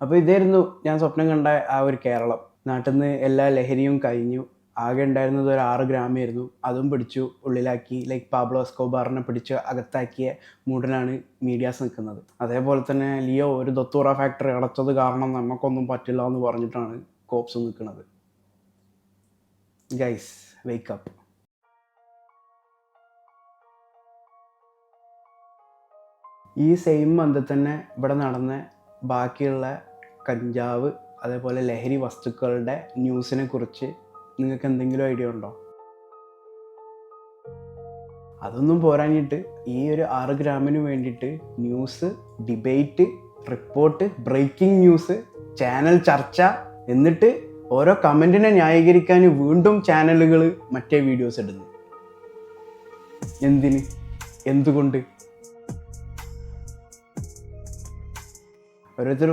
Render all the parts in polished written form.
അപ്പോൾ ഇതായിരുന്നു ഞാൻ സ്വപ്നം കണ്ട ആ ഒരു കേരളം. നാട്ടിൽ നിന്ന് എല്ലാ ലഹരിയും കഴിഞ്ഞു. ആകെ ഉണ്ടായിരുന്നത് ഒരു 6 ഗ്രാമായിരുന്നു. അതും പിടിച്ചു ഉള്ളിലാക്കി. ലൈക്ക് പാബ്ലോ എസ്കോബാറിനെ പിടിച്ച് അകത്താക്കിയ മൂഡിലാണ് മീഡിയാസ് നിൽക്കുന്നത്. അതേപോലെ തന്നെ ലിയോ ഒരു ദത്തൂറ ഫാക്ടറി അടച്ചത് കാരണം നമുക്കൊന്നും പറ്റില്ല എന്ന് പറഞ്ഞിട്ടാണ് കോപ്സ് നിൽക്കുന്നത്. Guys, wake up. ഈ സെയിം മന്തിൽ തന്നെ ഇവിടെ നടന്ന ബാക്കിയുള്ള കഞ്ചാവ് അതേപോലെ ലഹരി വസ്തുക്കളുടെ ന്യൂസിനെ കുറിച്ച് നിങ്ങൾക്ക് എന്തെങ്കിലും ഐഡിയ ഉണ്ടോ? അതൊന്നും പോരാഞ്ഞിട്ട് ഈ ഒരു 6 ഗ്രാമിന് വേണ്ടിയിട്ട് news, debate, report, breaking news, channel ചർച്ച, എന്നിട്ട് ഓരോ കമൻറ്റിനെ ന്യായീകരിക്കാൻ വീണ്ടും ചാനലുകൾ മറ്റേ വീഡിയോസ് ഇടുന്നു. എന്തിന്? എന്തുകൊണ്ട്? ഓരോരുത്തർ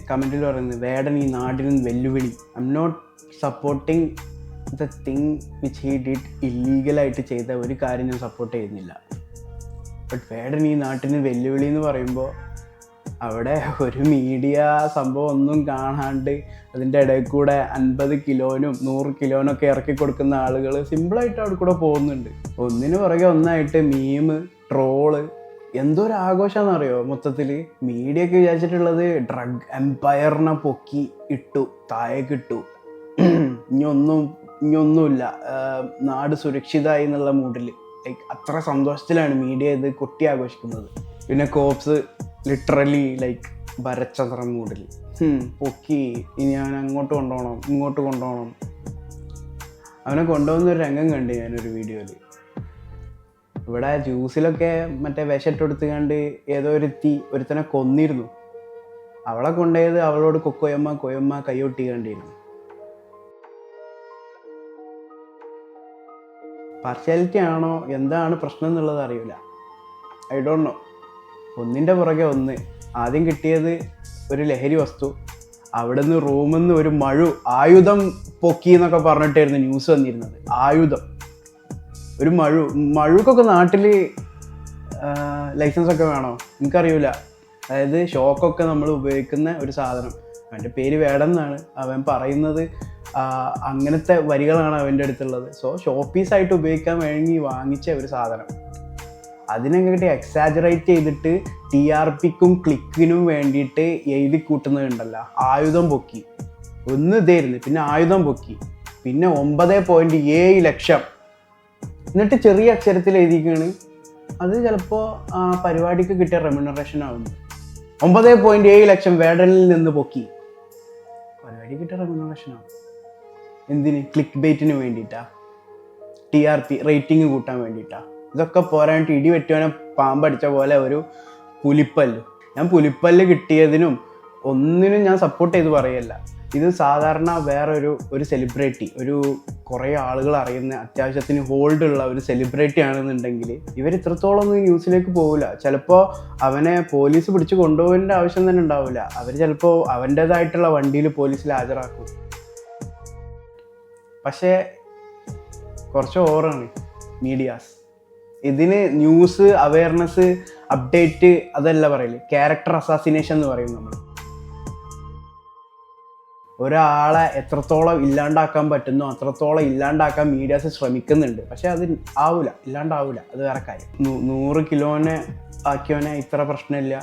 കമൻറ്റിൽ പറയുന്നത് വേടൻ ഈ നാടിന് വെല്ലുവിളി. I am not supporting the thing which he did. ഇല്ലീഗലായിട്ട് ചെയ്ത ഒരു കാര്യം ഞാൻ സപ്പോർട്ട് ചെയ്യുന്നില്ല. ബട്ട് വേടൻ ഈ നാട്ടിന് വെല്ലുവിളി എന്ന് പറയുമ്പോൾ അവിടെ ഒരു മീഡിയ സംഭവം ഒന്നും കാണാണ്ട് അതിൻ്റെ ഇടയിൽ കൂടെ 50 കിലോനും 100 കിലോനൊക്കെ ഇറക്കി കൊടുക്കുന്ന ആളുകൾ സിമ്പിളായിട്ട് അവിടെ കൂടെ പോകുന്നുണ്ട്. ഒന്നിന് പുറകെ ഒന്നായിട്ട് മീമ്, ട്രോള്, എന്തോ ഒരു ആഘോഷമാണെന്നറിയോ മൊത്തത്തിൽ. മീഡിയ ഒക്കെ വിചാരിച്ചിട്ടുള്ളത് ഡ്രഗ് എംപയറിനെ പൊക്കി ഇട്ടു, താഴേക്കിട്ടു, ഇനിയൊന്നുമില്ല, നാട് സുരക്ഷിതമായി എന്നുള്ള മൂഡിൽ. ലൈക്ക് അത്ര സന്തോഷത്തിലാണ് മീഡിയ ഇത് കൊട്ടി ആഘോഷിക്കുന്നത്. പിന്നെ കോപ്സ് ലിറ്ററലി ലൈക്ക് വരച്ചത്ര മൂഡിൽ പൊക്കി, ഇനി അവൻ അങ്ങോട്ട് കൊണ്ടുപോകണം, ഇങ്ങോട്ട് കൊണ്ടുപോകണം. അവനെ കൊണ്ടുപോകുന്നൊരു രംഗം കണ്ടു ഞാനൊരു വീഡിയോയിൽ. ഇവിടെ ജ്യൂസിലൊക്കെ മറ്റേ വിഷട്ടെടുത്ത് കണ്ട് ഏതോ ഒരുത്തനെ കൊന്നിരുന്നു. അവളെ കൊണ്ടുപോയത് അവളോട് കൊയ്യമ്മ കൈയൊട്ടി കണ്ടിരുന്നു. പാർഷ്യാലിറ്റി ആണോ എന്താണ് പ്രശ്നം എന്നുള്ളത് അറിയില്ല. I don't know. ഒന്നിൻ്റെ പുറകെ ഒന്ന്. ആദ്യം കിട്ടിയത് ഒരു ലഹരി വസ്തു, അവിടെ നിന്ന് റൂമിൽ നിന്ന് ഒരു ആയുധം പൊക്കി എന്നൊക്കെ പറഞ്ഞിട്ടായിരുന്നു ന്യൂസ് വന്നിരുന്നത്. ആയുധം, ഒരു മഴുക്കൊക്കെ നാട്ടിൽ ലൈസൻസൊക്കെ വേണോ? എനിക്കറിയില്ല. അതായത് ഷോക്കൊക്കെ നമ്മൾ ഉപയോഗിക്കുന്ന ഒരു സാധനം. അവൻ്റെ പേര് വേടൻ എന്നാണ്. അവൻ പറയുന്നത് അങ്ങനത്തെ വരികളാണ് അവൻ്റെ അടുത്തുള്ളത്. സോ ഷോപ്പീസായിട്ട് ഉപയോഗിക്കാൻ വേണ്ടി വാങ്ങിച്ച ഒരു സാധനം, അതിനങ്ങോട്ട് എക്സാജറേറ്റ് ചെയ്തിട്ട് TRPക്കും ക്ലിക്കിനും വേണ്ടിയിട്ട് എഴുതി കൂട്ടുന്നതുണ്ടല്ലോ. ആയുധം പൊക്കി ഒന്ന് ഇതായിരുന്നു, പിന്നെ ആയുധം പൊക്കി, പിന്നെ 9.7 ലക്ഷം. എന്നിട്ട് ചെറിയ അക്ഷരത്തിൽ എഴുതിക്കുകയാണ്. അത് ചിലപ്പോൾ ആ പരിപാടിക്ക് കിട്ടിയ റെമ്യൂണറേഷൻ ആവുന്നു. 9.7 ലക്ഷം വേടനിൽ നിന്ന് പൊക്കി. പരിപാടി കിട്ടിയ റെമ്യൂണറേഷൻ ആവും. എന്തിന്? ക്ലിക്ക് ബൈറ്റിന് വേണ്ടിയിട്ടാ, TRP റേറ്റിംഗ് കൂട്ടാൻ വേണ്ടിയിട്ടാ. ഇതൊക്കെ പോരാണ്ട് ഇടി വെറ്റുവാനെ പാമ്പടിച്ച പോലെ ഒരു പുലിപ്പല്ല്. ഞാൻ പുലിപ്പല്ല് കിട്ടിയതിനും ഒന്നിനും ഞാൻ സപ്പോർട്ട് ചെയ്ത് പറയല്ല. ഇത് സാധാരണ ഒരു സെലിബ്രിറ്റി, കുറേ ആളുകൾ അറിയുന്ന അത്യാവശ്യത്തിന് ഹോൾഡുള്ള ഒരു സെലിബ്രിറ്റി ആണെന്നുണ്ടെങ്കിൽ ഇവർ ഇത്രത്തോളം ഒന്നും ന്യൂസിലേക്ക് പോകില്ല. ചിലപ്പോൾ അവനെ പോലീസ് പിടിച്ച് കൊണ്ടുപോകേണ്ട ആവശ്യം തന്നെ ഉണ്ടാവില്ല. അവർ ചിലപ്പോൾ അവൻ്റേതായിട്ടുള്ള വണ്ടിയിൽ പോലീസിൽ ഹാജരാക്കും. പക്ഷേ കുറച്ച് ഓവറാണ് മീഡിയാസ്. ഇതിന് ന്യൂസ്, അവയർനെസ്, അപ്ഡേറ്റ് അതല്ല പറയല്, ക്യാരക്ടർ അസാസിനേഷൻ എന്ന് പറയും നമ്മൾ. ഒരാളെ എത്രത്തോളം ഇല്ലാണ്ടാക്കാൻ പറ്റുന്നോ അത്രത്തോളം ഇല്ലാണ്ടാക്കാൻ മീഡിയാസ് ശ്രമിക്കുന്നുണ്ട്. പക്ഷെ അത് ഇല്ലാണ്ടാവില്ല. അത് വേറെ കാര്യം. 100 കിലോനെ ആക്കിയവനെ ഇത്ര പ്രശ്നമില്ല.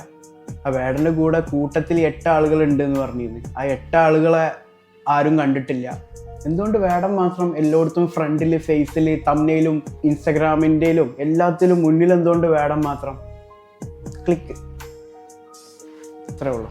ആ വേടൻ്റെ കൂട്ടത്തിൽ 8 ആളുകളുണ്ട് എന്ന് പറഞ്ഞിരുന്നു. ആ 8 ആളുകളെ ആരും കണ്ടിട്ടില്ല. എന്തുകൊണ്ട് വേടൻ മാത്രം എല്ലായിടത്തും ഫ്രണ്ടിൽ, ഫേസിൽ, തംബ്നെയിലും, ഇൻസ്റ്റഗ്രാമിൻ്റെയിലും എല്ലാത്തിലും മുന്നിൽ എന്തുകൊണ്ട് വേടൻ മാത്രം? ക്ലിക്ക്. അത്രേ ഉള്ളൂ.